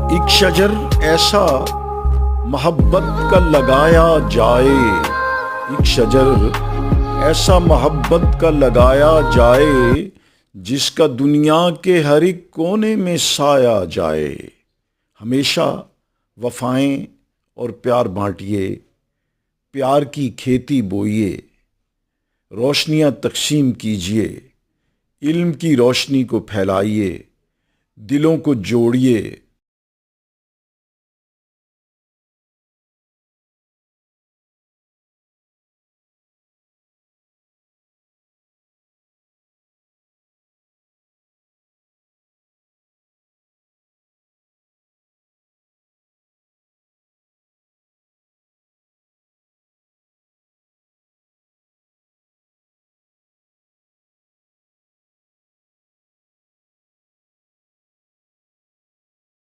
एक शजर ऐसा मोहब्बत का लगाया जाए, एक शजर ऐसा मोहब्बत का लगाया जाए जिसका दुनिया के हर एक कोने में साया जाए। हमेशा वफ़ाएं और प्यार बांटिए, प्यार की खेती बोइए, रोशनियां तकसीम कीजिए, इल्म की रोशनी को फैलाइए, दिलों को जोड़िए,